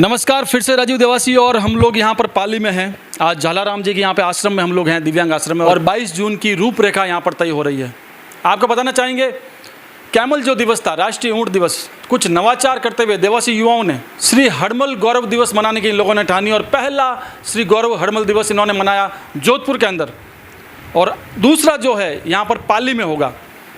नमस्कार, फिर से राजीव देवासी और हम लोग यहाँ पर पाली में हैं। आज झालाराम जी के यहाँ पे आश्रम में हम लोग हैं, दिव्यांग आश्रम में, और 22 जून की रूपरेखा यहाँ पर तय हो रही है। आपको बताना चाहेंगे, कैमल जो दिवस था, राष्ट्रीय ऊँट दिवस, कुछ नवाचार करते हुए देवासी युवाओं ने श्री हड़मल गौरव दिवस मनाने की इन लोगों ने ठानी और पहला श्री गौरव हड़मल दिवस इन्होंने मनाया जोधपुर के अंदर। और दूसरा जो है यहाँ पर पाली में होगा।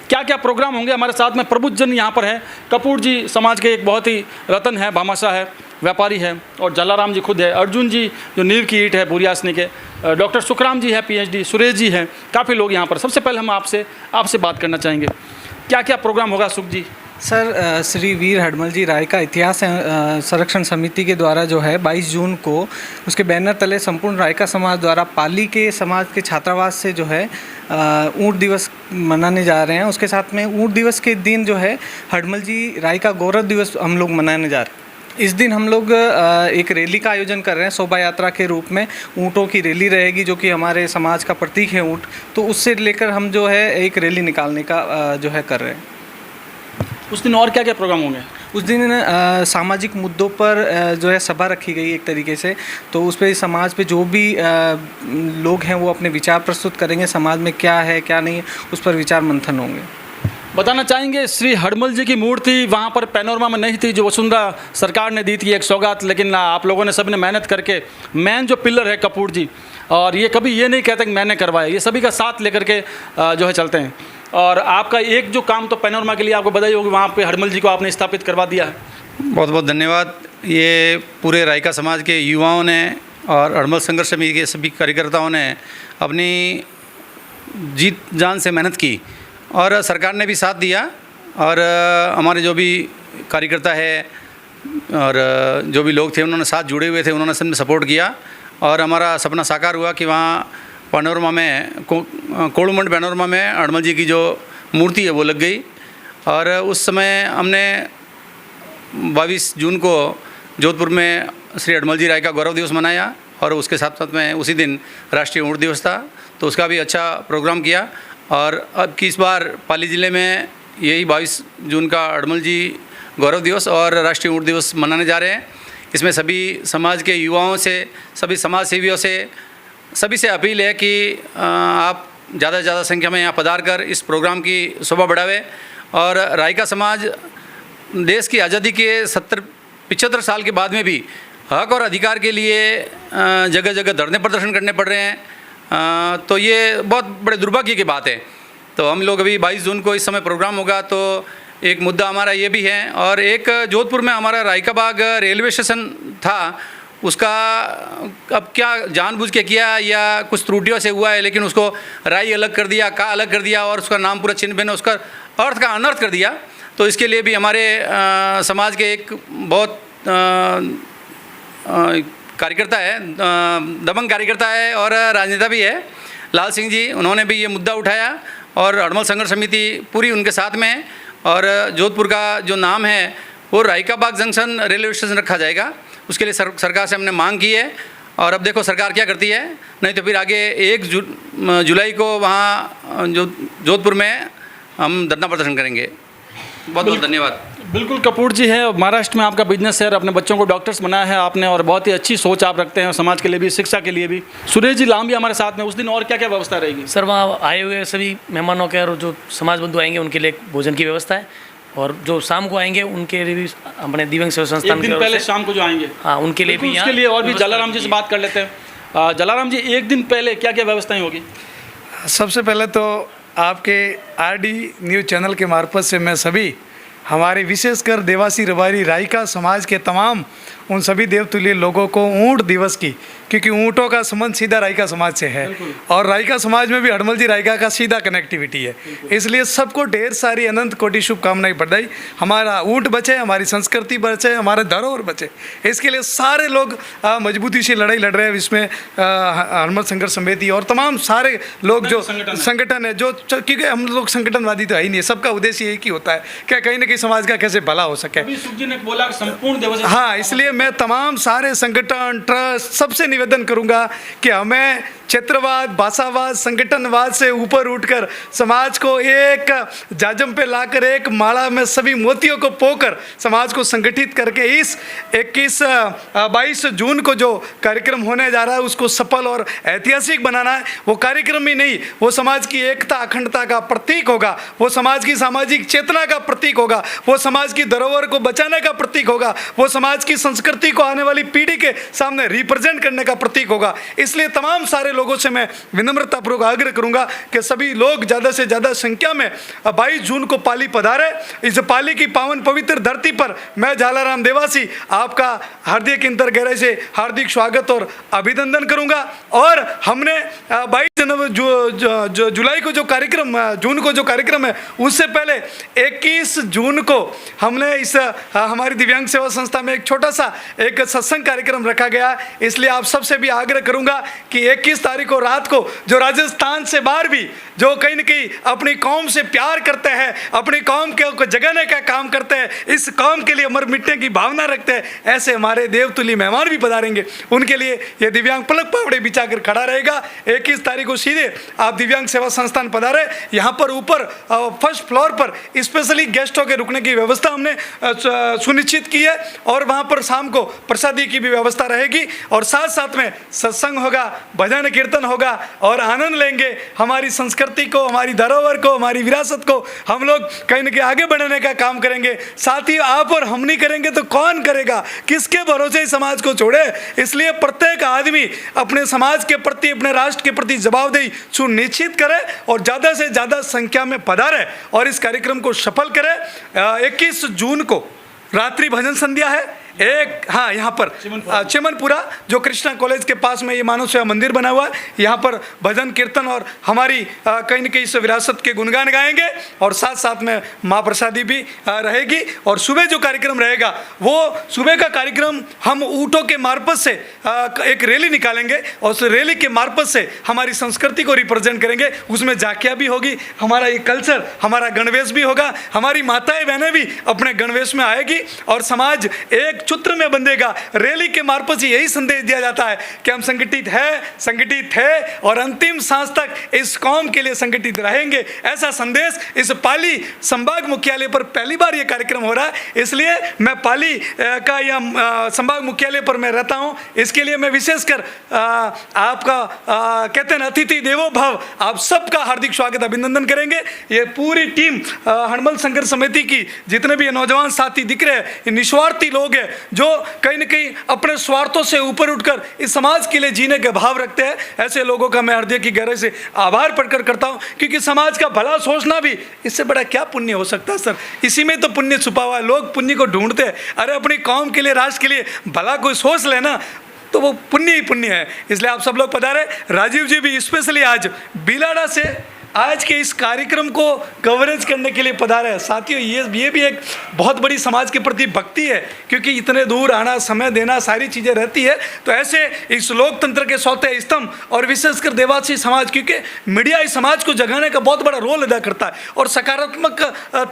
क्या क्या प्रोग्राम होंगे, हमारे साथ में प्रबुद्धजन यहाँ पर हैं। कपूर जी समाज के एक बहुत ही रतन है, भामाशाह है, व्यापारी है, और जलाराम जी खुद है, अर्जुन जी जो नींव की ईंट है पूरी आसनी के, डॉक्टर सुखराम जी है PhD, सुरेश जी हैं, काफ़ी लोग यहाँ पर। सबसे पहले हम आपसे बात करना चाहेंगे, क्या क्या प्रोग्राम होगा सुख जी? सर, श्री वीर हड़मल जी रायका इतिहास संरक्षण समिति के द्वारा जो है 22 जून को उसके बैनर तले संपूर्ण रायका समाज द्वारा पाली के समाज के छात्रावास से जो है ऊँट दिवस मनाने जा रहे हैं। उसके साथ में ऊँट दिवस के दिन जो है हड़मल जी रायका गौरव दिवस हम लोग मनाने जा रहे हैं। इस दिन हम लोग एक रैली का आयोजन कर रहे हैं, शोभा यात्रा के रूप में ऊँटों की रैली रहेगी, जो कि हमारे समाज का प्रतीक है ऊँट। तो उससे लेकर हम जो है एक रैली निकालने का जो है कर रहे हैं। उस दिन और क्या क्या प्रोग्राम होंगे? उस दिन सामाजिक मुद्दों पर जो है सभा रखी गई एक तरीके से। तो उस पर समाज पे जो भी लोग हैं वो अपने विचार प्रस्तुत करेंगे, समाज में क्या है क्या नहीं है उस पर विचार मंथन होंगे। बताना चाहेंगे, श्री हड़मल जी की मूर्ति वहाँ पर पैनोरमा में नहीं थी, जो वसुंधरा सरकार ने दी थी एक सौगात, लेकिन आप लोगों ने सबने मेहनत करके मेन जो पिलर है कपूर जी, और ये कभी ये नहीं कहते कि मैंने करवाया, ये सभी का साथ लेकर के जो है चलते हैं। और आपका एक जो काम तो पैनोरमा के लिए आपको बधाई होगी, वहाँ पे हड़मल जी को आपने स्थापित करवा दिया है। बहुत बहुत धन्यवाद। ये पूरे रायका समाज के युवाओं ने और हड़मल संघर्ष समिति के सभी कार्यकर्ताओं ने अपनी जीत जान से मेहनत की और सरकार ने भी साथ दिया। और हमारे जो भी कार्यकर्ता है और जो भी लोग थे उन्होंने साथ जुड़े हुए थे, उन्होंने सबने सपोर्ट किया और हमारा सपना साकार हुआ कि वहाँ पैनोरमा में कोड़ुमंड पैनोरमा में हड़मल जी की जो मूर्ति है वो लग गई। और उस समय हमने 22 जून को जोधपुर में श्री हड़मल जी रायका गौरव दिवस मनाया और उसके साथ साथ में उसी दिन राष्ट्रीय ऊँट दिवस था, तो उसका भी अच्छा प्रोग्राम किया। और अब की इस बार पाली ज़िले में यही 22 जून का हड़मल जी गौरव दिवस और राष्ट्रीय ऊँट दिवस मनाने जा रहे हैं। इसमें सभी समाज के युवाओं से, सभी समाज सेवियों से, सभी से अपील है कि आप ज़्यादा से ज़्यादा संख्या में यहाँ पधार कर इस प्रोग्राम की शोभा बढ़ावे। और रायका समाज देश की आज़ादी के 75 साल के बाद में भी हक और अधिकार के लिए जगह जगह धरने प्रदर्शन करने पड़ रहे हैं, तो ये बहुत बड़े दुर्भाग्य की बात है। तो हम लोग अभी 22 जून को इस समय प्रोग्राम होगा, तो एक मुद्दा हमारा ये भी है। और एक जोधपुर में हमारा रायका बाग रेलवे स्टेशन था, उसका अब क्या जानबूझ के किया या कुछ त्रुटियों से हुआ है, लेकिन उसको राई अलग कर दिया, का अलग कर दिया और उसका नाम पूरा चिन्ह भिन्न, उसका अर्थ का अनर्थ कर दिया। तो इसके लिए भी हमारे समाज के एक बहुत कार्यकर्ता है, दबंग कार्यकर्ता है और राजनेता भी है, लाल सिंह जी, उन्होंने भी ये मुद्दा उठाया और हड़मल संघर्ष समिति पूरी उनके साथ में। और जोधपुर का जो नाम है वो रायका बाग जंक्शन रेलवे स्टेशन रखा जाएगा, उसके लिए सरकार से हमने मांग की है। और अब देखो सरकार क्या करती है, नहीं तो फिर आगे 1 जुलाई को वहाँ जो जोधपुर में हम धरना प्रदर्शन करेंगे। बहुत बहुत धन्यवाद। बिल्कुल, कपूर जी है, महाराष्ट्र में आपका बिजनेस है और अपने बच्चों को डॉक्टर्स बनाया है आपने, और बहुत ही अच्छी सोच आप रखते हैं समाज के लिए भी, शिक्षा के लिए भी। सुरेश जी लाम भी हमारे साथ में, उस दिन और क्या क्या व्यवस्था रहेगी? सर, वहाँ आए हुए सभी मेहमानों के और जो समाज बंधु आएंगे उनके लिए भोजन की व्यवस्था है, और जो शाम को आएंगे उनके लिए भी अपने दिव्यांग सेवा संस्थान एक दिन पहले शाम को जो आएंगे, हाँ, उनके लिए भी उसके लिए और भी जलाराम जी से बात कर लेते हैं। जलाराम जी, एक दिन पहले क्या क्या व्यवस्थाएं होगी? सबसे पहले तो आपके RD न्यूज़ चैनल के मार्फत से मैं सभी हमारे विशेषकर देवासी रबारी रायका समाज के तमाम उन सभी देवतुल्य लोगों को ऊँट दिवस की, क्योंकि ऊँटों का संबंध सीधा रायका समाज से है और रायका समाज में भी हड़मल जी रायका का सीधा कनेक्टिविटी है, इसलिए सबको ढेर सारी अनंत कोटि शुभकामनाएं बधाई। हमारा ऊँट बचे, हमारी संस्कृति बचे, हमारे धरोहर बचे, इसके लिए सारे लोग मजबूती से लड़ाई लड़ रहे हैं। इसमें हड़मल संघर्ष समिति और तमाम सारे लोग जो संगठन है, जो क्योंकि हम लोग संगठनवादी तो है ही नहीं, सबका उद्देश्य एक ही होता है क्या कहीं ना कहीं बाकी समाज का कैसे भला हो सके। अभी सुख जी ने बोला कि संपूर्ण देवासी, हाँ, इसलिए मैं तमाम सारे संगठन ट्रस्ट सबसे निवेदन करूंगा कि हमें क्षेत्रवाद, भाषावाद, संगठनवाद से ऊपर उठकर समाज को एक जाजम पे लाकर एक माला में सभी मोतियों को पोकर समाज को संगठित करके इस 22 जून को जो कार्यक्रम होने जा रहा है उसको सफल और ऐतिहासिक बनाना है। वो कार्यक्रम ही नहीं, वो समाज की एकता अखंडता का प्रतीक होगा, वो समाज की सामाजिक चेतना का प्रतीक होगा, वो समाज की धरोहर को बचाने का प्रतीक होगा, वो समाज की संस्कृति को आने वाली पीढ़ी के सामने रिप्रेजेंट करने का प्रतीक होगा। इसलिए तमाम सारे लोगों से मैं विनम्रतापूर्वक आग्रह करूंगा कि सभी लोग ज़्यादा से ज़्यादा संख्या में 22 जून को पाली पधारे। इस पाली की पावन पवित्र धरती पर मैं झालाराम देवासी आपका हार्दिक इंतर गहराई से हार्दिक स्वागत और अभिनंदन करूंगा। और हमने 22 जुलाई को जो कार्यक्रम, जून को जो कार्यक्रम है, उससे पहले 21 जून को हमने इस हमारी दिव्यांग सेवा संस्था में एक छोटा सा एक सत्संग कार्यक्रम रखा गया। इसलिए आप सबसे भी आग्रह करूंगा कि 21 तारीख को रात को जो राजस्थान से बाहर भी जो कहीं न कहीं अपनी कौम से प्यार करते हैं, अपनी कौम को जगाने का काम करते हैं, इस कौम के लिए मर मिटने की भावना रखते हैं, ऐसे हमारे देवतुल्य मेहमान भी पधारेंगे। उनके लिए ये दिव्यांग पलक पावड़े बिछाकर खड़ा रहेगा। 21 तारीख को सीधे आप दिव्यांग सेवा संस्थान पधारे। यहाँ पर ऊपर फर्स्ट फ्लोर पर स्पेशली गेस्टों के रुकने की व्यवस्था हमने सुनिश्चित की है और वहाँ पर शाम को प्रसादी की भी व्यवस्था रहेगी और साथ साथ में सत्संग होगा, भजन कीर्तन होगा और आनंद लेंगे। हमारी संस्कृति को, हमारी धरोहर को, हमारी विरासत को हम लोग कहीं न कहीं आगे बढ़ाने का काम करेंगे। साथ ही आप और हम नहीं करेंगे तो कौन करेगा, किसके भरोसे इस समाज को छोड़े। इसलिए प्रत्येक आदमी अपने समाज के प्रति, अपने राष्ट्र के प्रति जवाबदेही सुनिश्चित करे और ज़्यादा से ज़्यादा संख्या में पधारे और इस कार्यक्रम को सफल करे। 21 जून को रात्रि भजन संध्या है हाँ, यहाँ पर चिमनपुरा जो कृष्णा कॉलेज के पास में ये मानव सेवा मंदिर बना हुआ है, यहाँ पर भजन कीर्तन और हमारी कहीं न कहीं इस विरासत के गुणगान गाएंगे और साथ साथ में माँ प्रसादी भी रहेगी। और सुबह जो कार्यक्रम रहेगा वो सुबह का कार्यक्रम हम ऊँटों के मार्फत से एक रैली निकालेंगे और उस रैली के मार्फत से हमारी संस्कृति को रिप्रेजेंट करेंगे। उसमें झांकियाँ भी होगी, हमारा ये कल्चर, हमारा गणवेश भी होगा, हमारी माताएँ बहनें भी अपने गणवेश में आएगी और समाज एक सूत्र में बंधेगा। रैली के मार्फत से यही संदेश दिया जाता है कि हम संगठित है और अंतिम सांस तक इस कौम के लिए संगठित रहेंगे। ऐसा संदेश इस पाली संभाग मुख्यालय पर पहली बार ये कार्यक्रम हो रहा है। इसलिए मैं पाली का यह संभाग मुख्यालय पर मैं रहता हूँ, इसके लिए मैं विशेषकर आपका कहते हैं अतिथि देवो भव, आप सबका हार्दिक स्वागत अभिनंदन करेंगे। ये पूरी टीम हड़मल संघर्ष समिति की जितने भी नौजवान साथी दिख रहे हैं, ये निस्वार्थी लोग हैं जो कहीं न कहीं अपने स्वार्थों से ऊपर उठकर इस समाज के लिए जीने के भाव रखते हैं। ऐसे लोगों का मैं हृदय की गहराई से आभार प्रकट करता हूं, क्योंकि समाज का भला सोचना भी इससे बड़ा क्या पुण्य हो सकता है सर। इसी में तो पुण्य छुपा हुआ है। लोग पुण्य को ढूंढते हैं, अरे अपनी कौम के लिए, राष्ट्र के लिए भला कोई सोच लेना तो वो पुण्य ही पुण्य है। इसलिए आप सब लोग पधारे। राजीव जी भी स्पेशली आज बिलाड़ा से आज के इस कार्यक्रम को कवरेज करने के लिए पधारे हैं। साथियों, ये भी एक बहुत बड़ी समाज के प्रति भक्ति है, क्योंकि इतने दूर आना, समय देना, सारी चीज़ें रहती है। तो ऐसे इस लोकतंत्र के सौते स्तंभ और विशेषकर देवासी समाज, क्योंकि मीडिया इस समाज को जगाने का बहुत बड़ा रोल अदा करता है और सकारात्मक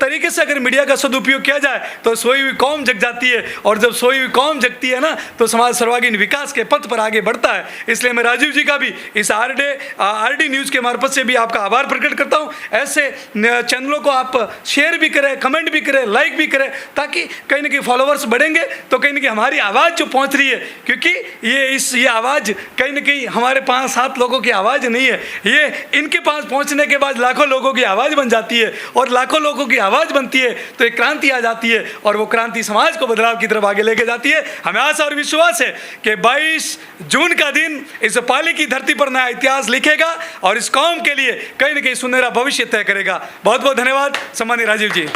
तरीके से अगर मीडिया का सदुपयोग किया जाए तो सोई हुई कौम जग जाती है और जब सोई हुई कौम जगती है ना तो समाज सर्वांगीण विकास के पथ पर आगे बढ़ता है। इसलिए मैं राजीव जी का भी इस आरडी न्यूज़ के मार्फत से भी आपका आभार प्रकट करता हूं। ऐसे चैनलों को आप शेयर भी करें, कमेंट भी करें, लाइक भी करें, ताकि कहीं ना कहीं फॉलोअर्स बढ़ेंगे तो कहीं ना कहीं हमारी आवाज़ जो पहुंच रही है, क्योंकि ये आवाज़ कहीं ना कहीं हमारे 5-7 लोगों की आवाज़ नहीं है, ये इनके पास पहुंचने के बाद लाखों लोगों की आवाज़ बन जाती है और लाखों लोगों की आवाज़ बनती है तो एक क्रांति आ जाती है और वो क्रांति समाज को बदलाव की तरफ आगे लेके जाती है। हमें आशा और विश्वास है कि 22 जून का दिन इस पाली की धरती पर नया इतिहास लिखेगा और इस कौम के लिए कहीं ना कहीं सुनहरा भविष्य तय करेगा। बहुत बहुत धन्यवाद सम्मानित राजीव जी।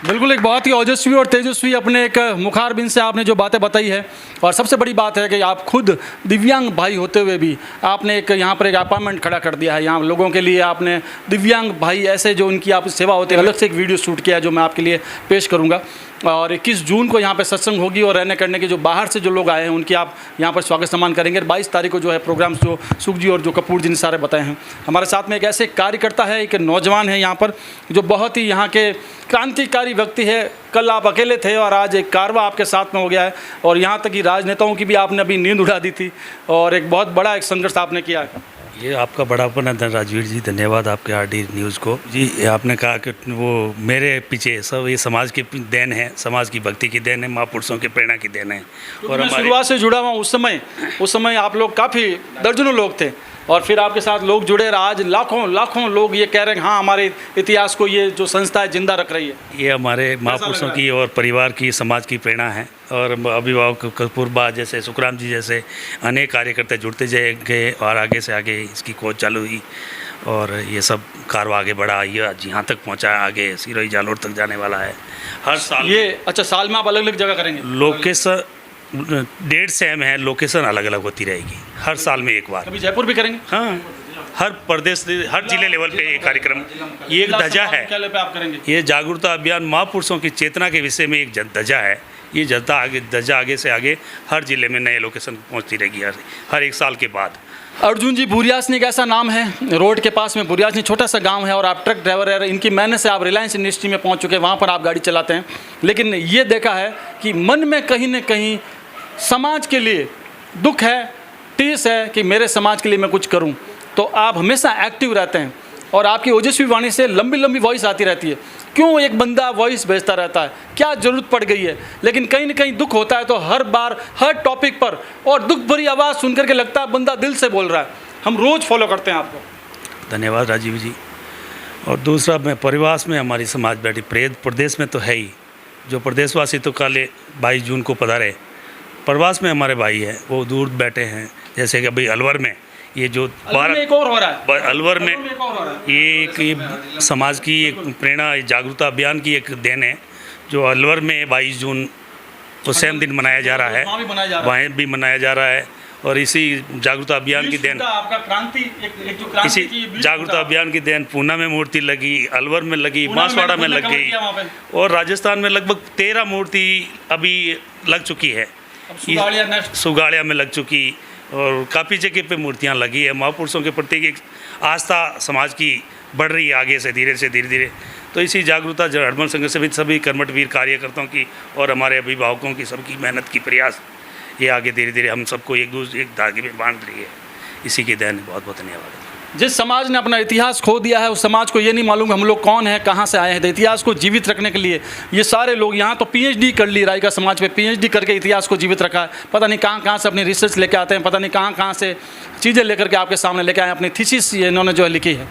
बिल्कुल, एक बहुत ही ओजस्वी और तेजस्वी अपने एक मुखारबिन से आपने जो बातें बताई है, और सबसे बड़ी बात है कि आप खुद दिव्यांग भाई होते हुए भी आपने एक यहाँ पर एक अपार्टमेंट खड़ा कर दिया है। यहाँ लोगों के लिए आपने दिव्यांग भाई ऐसे जो उनकी आप सेवा होती है, अलग से एक वीडियो शूट किया है जो मैं आपके लिए पेश करूँगा। और 21 जून को यहाँ पे सत्संग होगी और रहने करने के जो बाहर से जो लोग आए हैं उनकी आप यहाँ पर स्वागत सम्मान करेंगे। 22 तारीख को जो है प्रोग्राम्स जो सुख जी और जो कपूर जी ने सारे बताए हैं। हमारे साथ में एक ऐसे कार्यकर्ता है, एक नौजवान है यहाँ पर जो बहुत ही यहाँ के क्रांतिकारी व्यक्ति है। कल आप अकेले थे और आज एक कारवा आपके साथ में हो गया है और यहाँ तक कि राजनेताओं की भी आपने अभी नींद उड़ा दी थी और एक बहुत बड़ा एक संघर्ष आपने किया है। ये आपका बड़ापन है राजवीर जी, धन्यवाद आपके आरडी न्यूज़ को जी। आपने कहा कि वो मेरे पीछे सब ये समाज की देन है, समाज की भक्ति की देन है, महापुरुषों की प्रेरणा की देन है। और मैं शुरुआत से जुड़ा हुआ उस समय आप लोग काफ़ी दर्जनों लोग थे और फिर आपके साथ लोग जुड़े और आज लाखों लोग ये कह रहे हैं हाँ हमारे इतिहास को ये जो संस्था है जिंदा रख रही है। ये हमारे महापुरुषों की और परिवार की, समाज की प्रेरणा है। और अभिभावक कपूरबा जैसे, सुखराम जी जैसे अनेक कार्यकर्ता जुड़ते गए और आगे से आगे इसकी खोज चालू हुई और ये सब कारवा आगे बढ़ा, ये आज यहाँ तक पहुँचा, आगे सिरोही जालोर तक जाने वाला है। हर साल ये अच्छा साल में आप अलग अलग जगह करेंगे? लोकेशन 1.5 सेम है, लोकेशन अलग अलग होती रहेगी हर साल में एक बार। कभी जयपुर भी करेंगे? हाँ, हर प्रदेश, हर जिले लेवल पे ये कार्यक्रम, ये एक ध्वजा है। क्या लेवल पे आप करेंगे? ये जागरूकता अभियान महापुरुषों की चेतना के विषय में एक ध्वजा है। ये ध्वजा आगे से आगे हर जिले में नए लोकेशन पहुंचती रहेगी हर एक साल के बाद। अर्जुन जी बुरियासनी एक ऐसा नाम है, रोड के पास में बुरियासनी छोटा सा गांव है और आप ट्रक ड्राइवर है। इनकी मेहनत से आप रिलायंस इंडस्ट्री में पहुंच चुके हैं, वहां पर आप गाड़ी चलाते हैं। लेकिन ये देखा है कि मन में कहीं न कहीं समाज के लिए दुख है, टीस है कि मेरे समाज के लिए मैं कुछ करूं। तो आप हमेशा एक्टिव रहते हैं और आपकी ओजस्वी वाणी से लंबी लंबी वॉइस आती रहती है। क्यों एक बंदा वॉइस भेजता रहता है, क्या ज़रूरत पड़ गई है? लेकिन कहीं ना कहीं दुख होता है तो हर बार हर टॉपिक पर और दुख भरी आवाज़ सुनकर के लगता है बंदा दिल से बोल रहा है। हम रोज़ फॉलो करते हैं आपको। धन्यवाद राजीव जी। और दूसरा, मैं परिवार में हमारी समाज बैठी प्रदेश में तो है ही, जो प्रदेशवासी तो काले 22 जून को पधारे। प्रवास में हमारे भाई हैं, वो दूर बैठे हैं। जैसे कि अभी अलवर में ये जो एक और हो रहा है, अलवर में ये समाज की एक प्रेरणा, जागरूकता अभियान की एक देन है जो अलवर में 22 जून को सेम दिन मनाया जा रहा है, वहाँ भी मनाया जा रहा है। और इसी जागरूकता अभियान की देन, इसी जागरूकता अभियान की देन पूना में मूर्ति लगी, अलवर में लगी, बांसवाड़ा में लग गई और राजस्थान में लगभग 13 मूर्ति अभी लग चुकी है। सुगाड़िया में लग चुकी और काफ़ी जगह पे मूर्तियाँ लगी है। महापुरुषों के प्रति एक आस्था समाज की बढ़ रही है आगे से धीरे धीरे। तो इसी जागरूकता जो हडमल संघ समिति सभी कर्मठवीर कार्यकर्ताओं की और हमारे अभिभावकों की सबकी मेहनत की प्रयास, ये आगे धीरे धीरे हम सबको एक धागे में बांध रही है। इसी की देन। बहुत बहुत धन्यवाद। जिस समाज ने अपना इतिहास खो दिया है उस समाज को ये नहीं मालूम हम लोग कौन है, कहाँ से आए हैं। तो इतिहास को जीवित रखने के लिए ये सारे लोग यहाँ तो PhD कर ली, रायका समाज पे PhD करके इतिहास को जीवित रखा है। पता नहीं कहाँ से अपनी रिसर्च लेके आते हैं, पता नहीं कहाँ से चीज़ें लेकर के आपके सामने लेके आए, अपनी थीसिस इन्होंने जो है लिखी है।